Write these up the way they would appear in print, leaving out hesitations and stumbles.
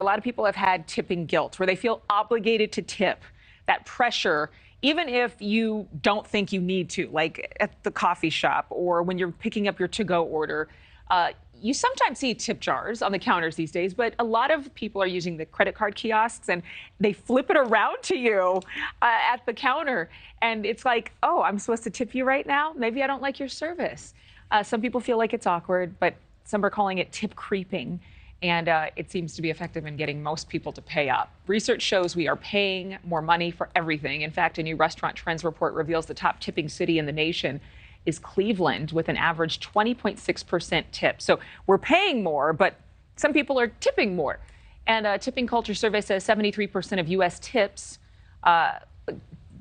A lot of people have had tipping guilt, where they feel obligated to tip, that pressure, even if you don't think you need to, like at the coffee shop or when you're picking up your to-go order. You sometimes see tip jars on the counters these days, but a lot of people are using the credit card kiosks and they flip it around to you at the counter. And it's like, oh, I'm supposed to tip you right now? Maybe I don't like your service. Some people feel like it's awkward, but some are calling it tip creeping. And it seems to be effective in getting most people to pay up. Research shows we are paying more money for everything. In fact, a new Restaurant Trends report reveals the top tipping city in the nation is Cleveland, with an average 20.6% tip. So we're paying more, but some people are tipping more. And a tipping culture survey says 73% of U.S. tips,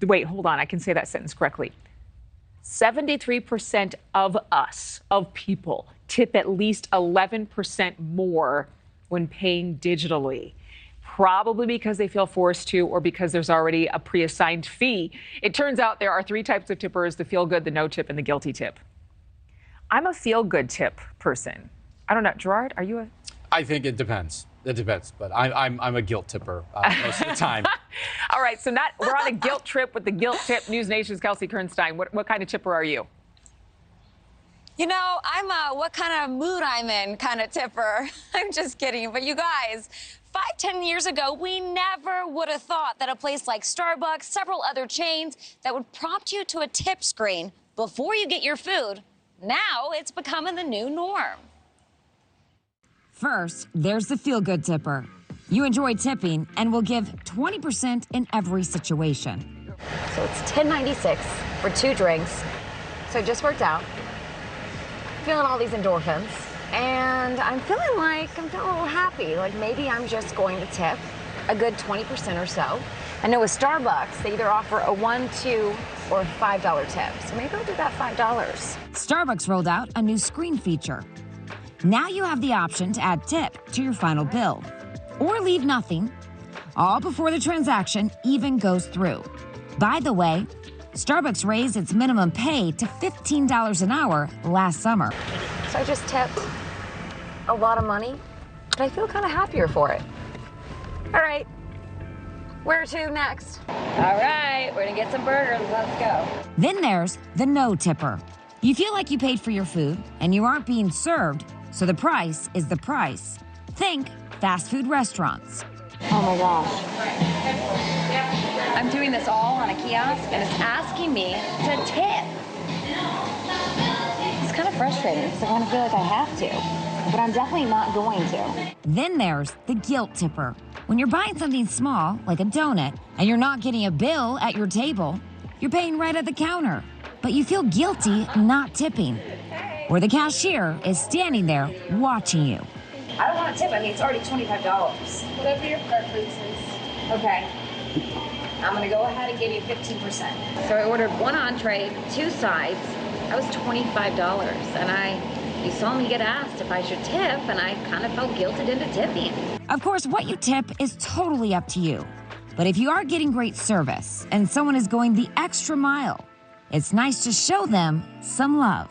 wait, hold on, I can say that sentence correctly. 73% of us, of people, tip at least 11% more when paying digitally. Probably because they feel forced to, or because there's already a pre-assigned fee. It turns out there are three types of tippers: the feel-good, the no-tip, and the guilty tip. I'm a feel-good tip person. I don't know, Gerard, are you a... I think it depends. It depends, but I'm a guilt tipper most of the time. All right, so we're on a guilt trip with the guilt tip. NewsNation's Kelsey Kernstein. What kind of tipper are you? You know, I'm a what kind of mood I'm in kind of tipper. I'm just kidding. But you guys, 5-10 years ago, we never would have thought that a place like Starbucks, several other chains, that would prompt you to a tip screen before you get your food. Now it's becoming the new norm. First, there's the feel-good tipper. You enjoy tipping and will give 20% in every situation. So it's $10.96 for 2 drinks. So it just worked out. Feeling all these endorphins. And I'm feeling a little happy. Like maybe I'm just going to tip a good 20% or so. I know with Starbucks, they either offer a $1, $2, or $5 tip. So maybe I'll do that $5. Starbucks rolled out a new screen feature. Now you have the option to add tip to your final bill, or leave nothing, all before the transaction even goes through. By the way, Starbucks raised its minimum pay to $15 an hour last summer. So I just tipped a lot of money, but I feel kind of happier for it. All right, where to next? All right, we're gonna get some burgers. Let's go. Then there's the no tipper. You feel like you paid for your food and you aren't being served, so the price is the price. Think fast food restaurants. Oh my gosh. I'm doing this all on a kiosk, and it's asking me to tip. It's kind of frustrating because I kind of feel like I have to, but I'm definitely not going to. Then there's the guilt tipper. When you're buying something small, like a donut, and you're not getting a bill at your table, you're paying right at the counter, but you feel guilty not tipping, or the cashier is standing there watching you. I don't want to tip. I mean, it's already $25. Whatever your preference is. Okay. I'm going to go ahead and give you 15%. So I ordered 1 entree, 2 sides. That was $25. And you saw me get asked if I should tip, and I kind of felt guilted into tipping. Of course, what you tip is totally up to you. But if you are getting great service and someone is going the extra mile, it's nice to show them some love.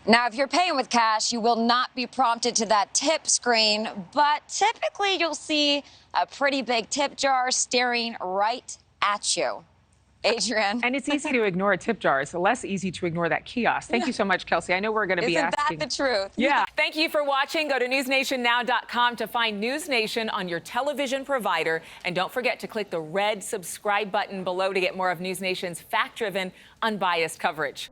Now, if you're paying with cash, you will not be prompted to that tip screen, but typically you'll see a pretty big tip jar staring right at you. Adrienne. And it's easy to ignore a tip jar. It's less easy to ignore that kiosk. Thank you so much, Kelsey. I know we're going to be asking. Isn't that the truth? Yeah. Thank you for watching. Go to newsnationnow.com to find NewsNation on your television provider. And don't forget to click the red subscribe button below to get more of NewsNation's fact-driven, unbiased coverage.